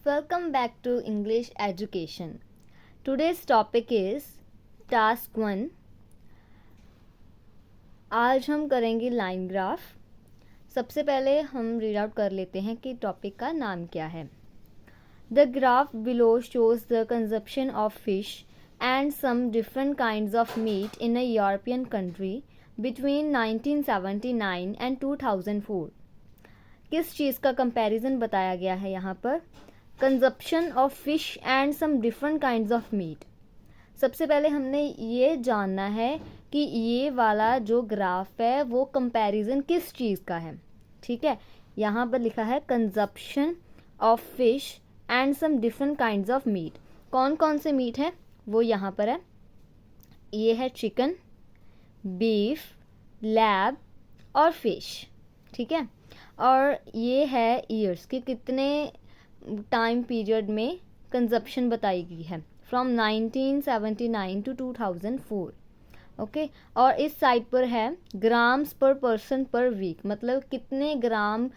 Welcome back to English Education. Today's topic is Task 1. आज हम करेंगे लाइन ग्राफ. सबसे पहले हम रीड आउट कर लेते हैं कि टॉपिक का नाम क्या है. The graph below shows the consumption of fish and some different kinds of meat in a European country between 1979 and 2004. किस चीज़ का कंपैरिजन बताया गया है यहाँ पर? Consumption of fish and some different kinds of meat. सबसे पहले हमने ये जानना है कि ये वाला जो ग्राफ है वो कंपैरिजन किस चीज़ का है. ठीक है, यहाँ पर लिखा है consumption of fish and some different kinds of meat. कौन कौन से मीट है वो यहाँ पर है. ये है चिकन, बीफ, लैब और फिश. ठीक है, और ये है ईयर्स कि कितने टाइम पीरियड में कंजप्शन बताई गई है फ्रॉम 1979 टू 2004. ओके, और इस साइड पर है ग्राम्स पर पर्सन पर वीक, मतलब कितने ग्राम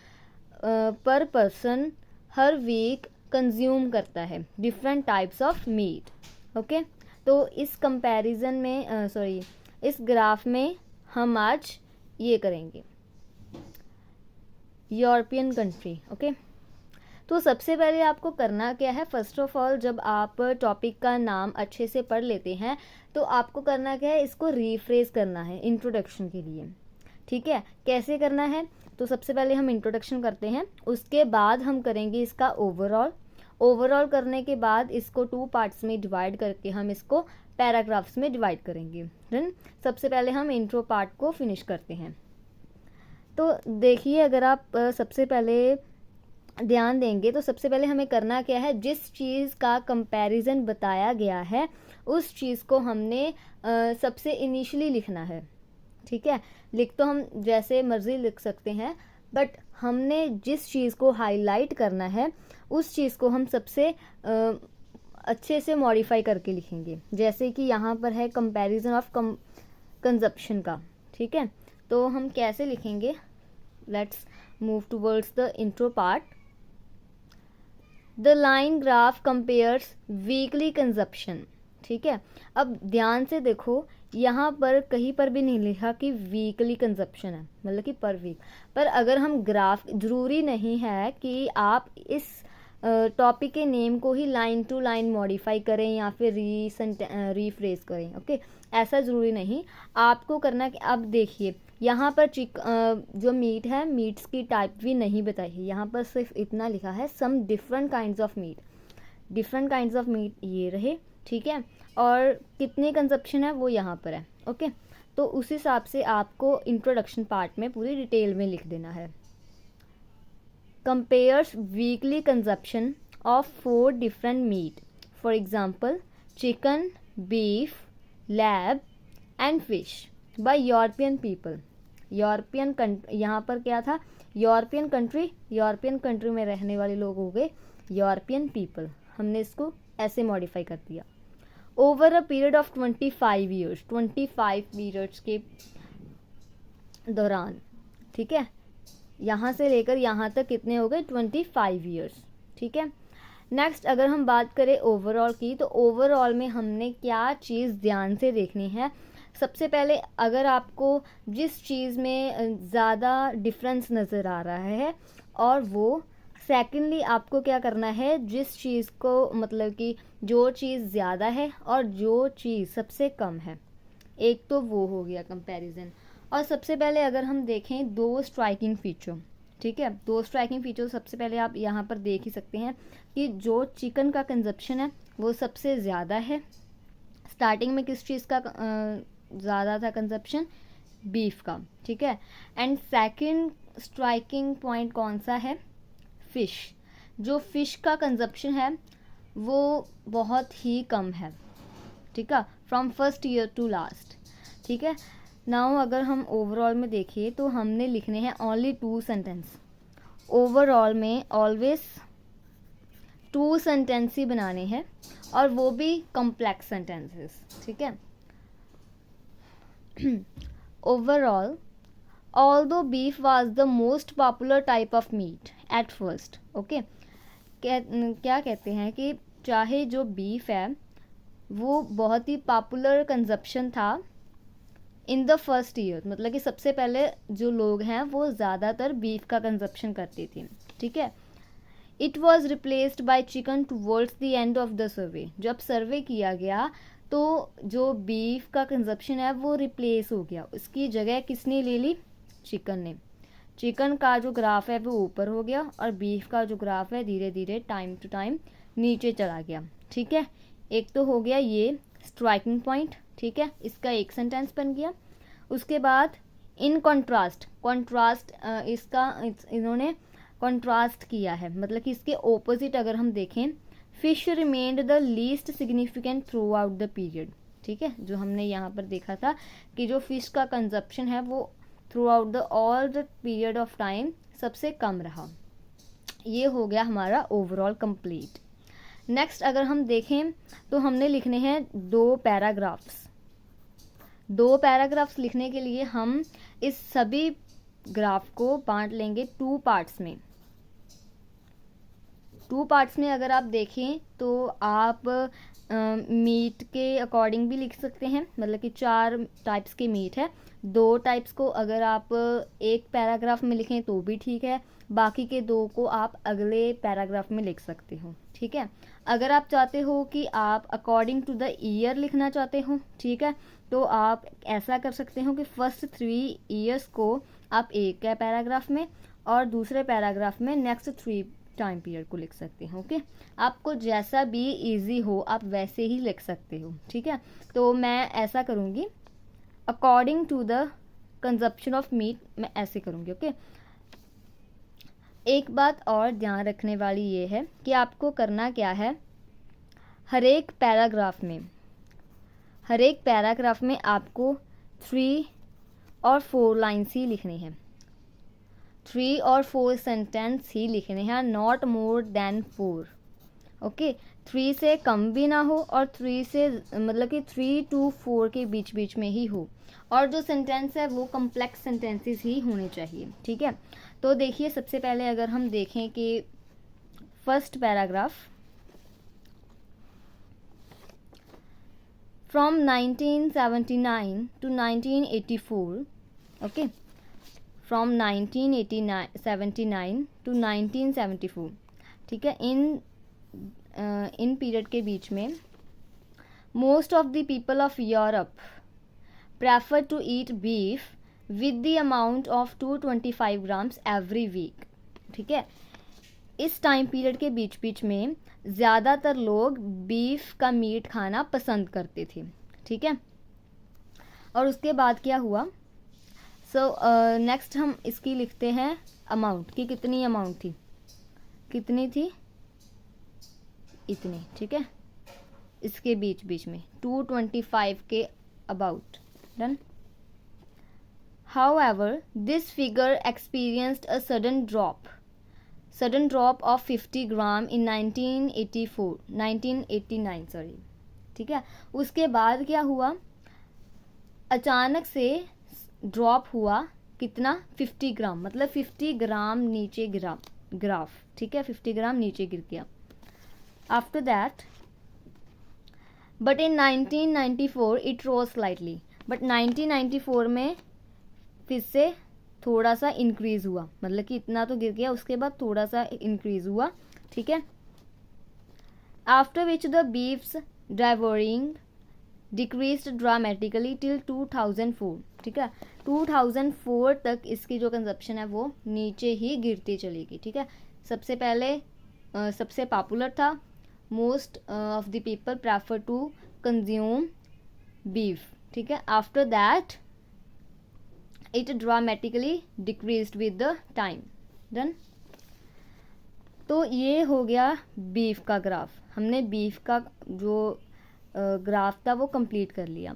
पर पर्सन हर वीक कंज्यूम करता है different types of meat. Okay, तो इस कंपैरिजन में इस ग्राफ में हम आज ये करेंगे यूरोपियन कंट्री. ओके, तो सबसे पहले आपको करना क्या है. फर्स्ट ऑफ ऑल जब आप टॉपिक का नाम अच्छे से पढ़ लेते हैं तो आपको करना क्या है, इसको रीफ्रेज करना है इंट्रोडक्शन के लिए. ठीक है, कैसे करना है, तो सबसे पहले हम इंट्रोडक्शन करते हैं, उसके बाद हम करेंगे इसका ओवरऑल करने के बाद इसको 2 पार्ट्स में डिवाइड करके हम इसको पैराग्राफ्स में डिवाइड करेंगे. देन सबसे पहले हम इंट्रो पार्ट को फिनिश करते हैं. तो देखिए, अगर आप सबसे पहले ध्यान देंगे तो सबसे पहले हमें करना क्या है, जिस चीज़ का कंपैरिजन बताया गया है उस चीज़ को हमने सबसे इनिशियली लिखना है. ठीक है, लिख तो हम जैसे मर्जी लिख सकते हैं, बट हमने जिस चीज़ को हाईलाइट करना है उस चीज़ को हम सबसे अच्छे से मॉडिफाई करके लिखेंगे. जैसे कि यहाँ पर है कंपैरिजन ऑफ कंजप्शन का. ठीक है, तो हम कैसे लिखेंगे, let's move towards the intro part. The line graph compares weekly consumption. ठीक है, अब ध्यान से देखो, यहाँ पर कहीं पर भी नहीं लिखा कि वीकली कंजप्शन है, मतलब कि पर वीक. पर अगर हम ग्राफ, ज़रूरी नहीं है कि आप इस टॉपिक के नेम को ही लाइन टू लाइन मॉडिफाई करें या फिर रीफ्रेज करें. ओके, ऐसा ज़रूरी नहीं. आपको करना कि अब देखिए यहाँ पर जो मीट है, मीट्स की टाइप भी नहीं बताई है. यहाँ पर सिर्फ इतना लिखा है some different kinds of meat. Different kinds of meat ये रहे. ठीक है, और कितने कंजप्शन है वो यहाँ पर है. ओके, तो उस हिसाब से आपको इंट्रोडक्शन पार्ट में पूरी डिटेल में लिख देना है. compares weekly consumption of 4 different meat, for example chicken, beef, lamb and fish by European people. European country, यहाँ पर क्या था, यूरोपियन कंट्री में रहने वाले लोग हो गए यूरोपियन पीपल. हमने इसको ऐसे मॉडिफाई कर दिया. Over a period of 25 years, 25 periods के दौरान. ठीक है, यहाँ से लेकर यहाँ तक कितने हो गए, 25 ईयर्स. ठीक है, नेक्स्ट अगर हम बात करें ओवरऑल की, तो ओवरऑल में हमने क्या चीज़ ध्यान से देखनी है. सबसे पहले अगर आपको जिस चीज़ में ज़्यादा डिफरेंस नज़र आ रहा है, और वो सेकेंडली आपको क्या करना है, जिस चीज़ को, मतलब कि जो चीज़ ज़्यादा है और जो चीज़ सबसे कम है, एक तो वो हो गया कंपैरिजन. और सबसे पहले अगर हम देखें 2 स्ट्राइकिंग फीचर. ठीक है, 2 स्ट्राइकिंग फीचर सबसे पहले आप यहाँ पर देख ही सकते हैं कि जो चिकन का कंजप्शन है वो सबसे ज़्यादा है. स्टार्टिंग में किस चीज़ का ज़्यादा था कंजप्शन, बीफ का. ठीक है, एंड सेकंड स्ट्राइकिंग पॉइंट कौन सा है, फ़िश. जो फ़िश का कंजप्शन है वो बहुत ही कम है. ठीक है, from first year to last. ठीक है, नाउ अगर हम ओवरऑल में देखिए तो हमने लिखने हैं ओनली 2 सेंटेंस. ओवरऑल में ऑलवेज 2 सेंटेंस ही बनाने हैं, और वो भी कॉम्प्लेक्स सेंटेंसेस. ठीक है, overall although beef was the most popular type of meat at first. Okay, क्या कहते हैं कि चाहे जो बीफ है वो बहुत ही पॉपुलर कंजप्शन था इन द फर्स्ट ईयर, मतलब कि सबसे पहले जो लोग हैं वो ज़्यादातर बीफ का कंजप्शन करते थे, ठीक है। It was replaced by chicken towards the end of the survey. जब सर्वे किया गया तो जो बीफ का कंजप्शन है वो रिप्लेस हो गया, उसकी जगह किसने ले ली? चिकन ने। चिकन का जो ग्राफ है वो ऊपर हो गया और बीफ का जो ग्राफ है धीरे धीरे टाइम टू टाइम नीचे चला गया, ठीक है। एक तो हो गया ये स्ट्राइकिंग पॉइंट, ठीक है, इसका एक सेंटेंस बन गया। उसके बाद इन कॉन्ट्रास्ट, इन्होंने कॉन्ट्रास्ट किया है, मतलब कि इसके ओपोजिट अगर हम देखें, fish remained the least significant through out the period, ठीक है। जो हमने यहाँ पर देखा था कि जो फिश का कंजप्शन है वो through out the all the period of time सबसे कम रहा। ये हो गया हमारा ओवरऑल कंप्लीट। नेक्स्ट अगर हम देखें तो हमने लिखने हैं 2 पैराग्राफ्स। 2 पैराग्राफ्स लिखने के लिए हम इस सभी ग्राफ को बांट लेंगे 2 पार्ट्स में। 2 पार्ट्स में अगर आप देखें तो आप मीट के अकॉर्डिंग भी लिख सकते हैं, मतलब कि 4 टाइप्स के मीट है, 2 टाइप्स को अगर आप एक पैराग्राफ में लिखें तो भी ठीक है, बाकी के 2 को आप अगले पैराग्राफ में लिख सकते हो, ठीक है। अगर आप चाहते हो कि आप अकॉर्डिंग टू द ईयर लिखना चाहते हो, ठीक है, तो आप ऐसा कर सकते हो कि फर्स्ट 3 ईयर्स को आप एक पैराग्राफ में और दूसरे पैराग्राफ में नेक्स्ट 3 टाइम पीरियड को लिख सकते हो, ओके। आपको जैसा भी इजी हो आप वैसे ही लिख सकते हो, ठीक है। तो मैं ऐसा करूँगी, according to the consumption of meat, मैं ऐसे करूँगी, ओके। एक बात और ध्यान रखने वाली ये है कि आपको करना क्या है, हर एक पैराग्राफ में आपको 3 और 4 लाइन्स ही लिखनी है, 3 और 4 सेंटेंस ही लिखने हैं, नॉट मोर देन 4, ओके। 3 से कम भी ना हो और 3 से मतलब कि 3 to 4 के बीच बीच में ही हो, और जो सेंटेंस है वो कम्प्लेक्स सेंटेंसेस ही होने चाहिए, ठीक है। तो देखिए सबसे पहले अगर हम देखें कि first paragraph, from 1979 to 1984, okay, from 1979 to 1974, ठीक है। इन पीरियड के बीच में most of the people of Europe prefer to eat beef with the amount of 225 grams every week, ठीक है। इस टाइम पीरियड के बीच बीच में ज़्यादातर लोग बीफ का मीट खाना पसंद करते थे, ठीक है। और उसके बाद क्या हुआ, नेक्स्ट हम इसकी लिखते हैं अमाउंट की, कितनी अमाउंट थी, कितनी थी, इतनी, ठीक है। इसके बीच बीच में 225 के about, done. However, this figure experienced a sudden drop of 50 gram in 1989, sorry, ठीक है। उसके बाद क्या हुआ, अचानक से ड्रॉप हुआ, कितना, 50 ग्राम, मतलब 50 ग्राम नीचे गिरा ग्राफ, ठीक है, 50 ग्राम नीचे गिर गया। After that but in 1994 it rose slightly, but 1994 में फिर से थोड़ा सा इंक्रीज हुआ, मतलब कि इतना तो गिर गया, उसके बाद थोड़ा सा इंक्रीज हुआ, ठीक है। After which the beefs driving decreased dramatically till 2004, ठीक है। 2004 तक इसकी जो कंजप्शन है वो नीचे ही गिरती चलेगी, ठीक है। सबसे पहले सबसे पॉपुलर था, most of the people prefer to consume beef, ठीक है। After that it dramatically decreased with the time, done. तो ये हो गया बीफ का ग्राफ, हमने बीफ का जो ग्राफ था वो कंप्लीट कर लिया।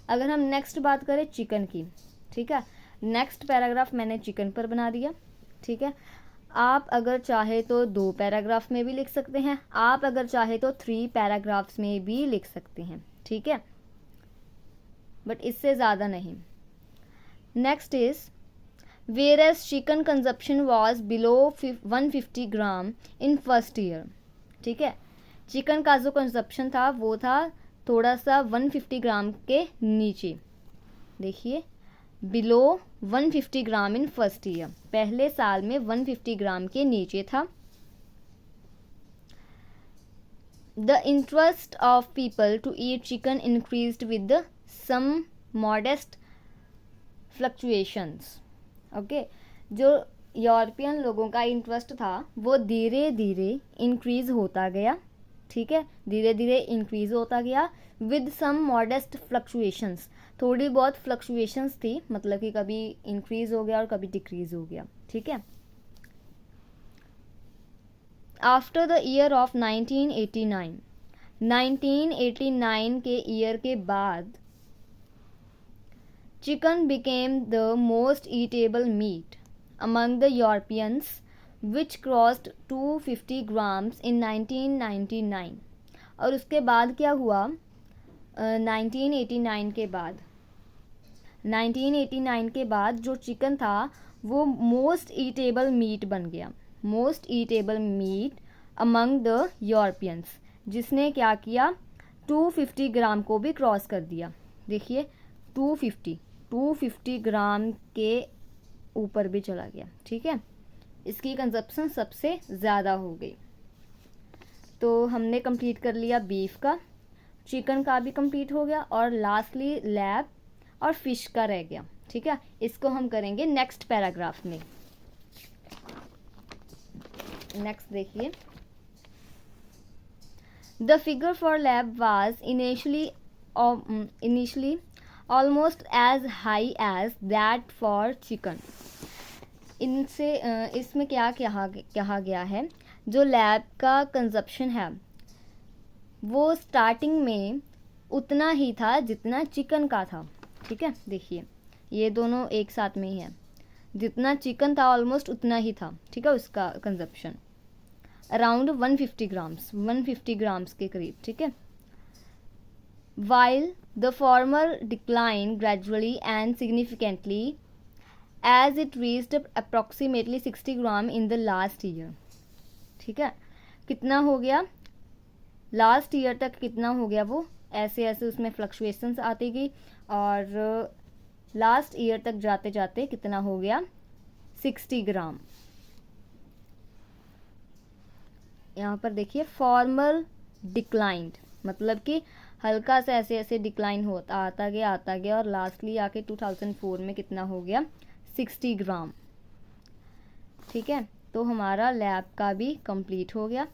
अगर हम नेक्स्ट बात करें चिकन की, ठीक है, नेक्स्ट पैराग्राफ मैंने चिकन पर बना दिया, ठीक है। आप अगर चाहे तो 2 पैराग्राफ में भी लिख सकते हैं, आप अगर चाहे तो 3 पैराग्राफ्स में भी लिख सकते हैं, ठीक है, बट इससे ज़्यादा नहीं। Next is whereas chicken consumption was below 150 gram in first year. ठीक है, चिकन का जो कंजप्शन था वो था थोड़ा सा 150 ग्राम के नीचे। देखिए, below 150 gram in first year, पहले साल में 150 ग्राम के नीचे था। The interest of people to eat chicken increased with some modest fluctuations. Okay, जो यूरोपियन लोगों का इंटरेस्ट था वो धीरे धीरे इंक्रीज होता गया। ठीक है, धीरे धीरे इंक्रीज होता गया विद सम मॉडेस्ट फ्लक्चुएशंस, थोड़ी बहुत फ्लक्चुएशंस थी, मतलब कि कभी इंक्रीज हो गया और कभी डिक्रीज हो गया। ठीक है, आफ्टर द ईयर ऑफ 1989 के ईयर के बाद chicken became the most eatable meat among the Europeans which crossed 250 grams in 1999। और उसके बाद क्या हुआ, 1989 के बाद जो चिकन था वो मोस्ट ईटेबल मीट बन गया, most eatable meat among the Europeans, जिसने क्या किया 250 ग्राम को भी क्रॉस कर दिया। देखिए 250 ग्राम के ऊपर भी चला गया। ठीक है, इसकी कंजप्शन सबसे ज़्यादा हो गई। तो हमने कंप्लीट कर लिया बीफ का, चिकन का भी कंप्लीट हो गया और लास्टली लैब और फिश का रह गया। ठीक है, इसको हम करेंगे नेक्स्ट पैराग्राफ में। नेक्स्ट देखिए, the figure for lamb was initially almost as high as that for chicken. इसमें क्या कहा गया है, जो लैब का कंजप्शन है वो स्टार्टिंग में उतना ही था जितना चिकन का था। ठीक है, देखिए ये दोनों एक साथ में ही है, जितना चिकन था ऑलमोस्ट उतना ही था। ठीक है, उसका कंजप्शन अराउंड 150 ग्राम्स के करीब। ठीक है, while the former decline gradually and significantly as it reached approximately 60 gram in the last year। ठीक है, कितना हो गया लास्ट ईयर तक, कितना हो गया वो ऐसे ऐसे उसमें फ्लक्चुएशंस आती गई और लास्ट ईयर तक जाते जाते कितना हो गया 60 ग्राम। यहाँ पर देखिए फॉर्मल डिक्लाइंड, मतलब कि हल्का सा ऐसे ऐसे डिक्लाइन होता आता गया और लास्टली आके 2004 में कितना हो गया 60 ग्राम। ठीक है, तो हमारा लैब का भी कंप्लीट हो गया।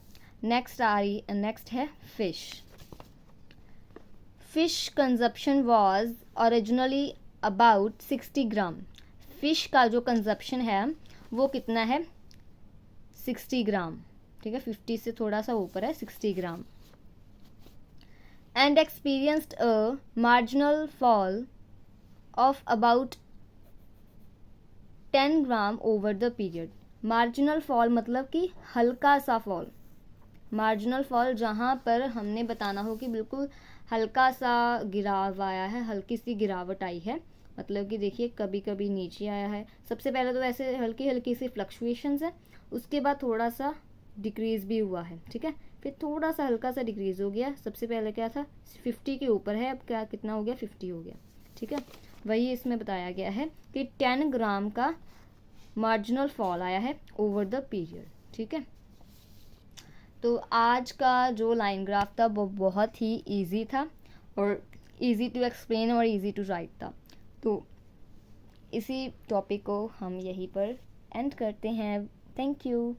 नेक्स्ट है fish. Fish consumption was originally about 60 gram. Fish का जो कंजप्शन है वो कितना है 60 ग्राम। ठीक है, 50 से थोड़ा सा ऊपर है 60 gram. And experienced a marginal fall of about 10 gram over the period. Marginal fall मतलब कि हल्का सा फॉल, मार्जिनल फॉल जहाँ पर हमने बताना हो कि बिल्कुल हल्का सा गिराव आया है, हल्की सी गिरावट आई है, मतलब कि देखिए कभी कभी नीचे आया है। सबसे पहले तो ऐसे हल्की हल्की सी फ्लक्चुएशंस है, उसके बाद थोड़ा सा डिक्रीज भी हुआ है। ठीक है, फिर थोड़ा सा हल्का सा डिक्रीज हो गया। सबसे पहले क्या था 50 के ऊपर है, अब क्या कितना हो गया 50 हो गया। ठीक है, वही इसमें बताया गया है कि 10 ग्राम का मार्जिनल फॉल आया है ओवर द पीरियड। ठीक है, तो आज का जो लाइन ग्राफ था वो बहुत ही इजी था और इजी टू एक्सप्लेन और इजी टू राइट था। तो इसी टॉपिक को हम यहीं पर एंड करते हैं। Thank you.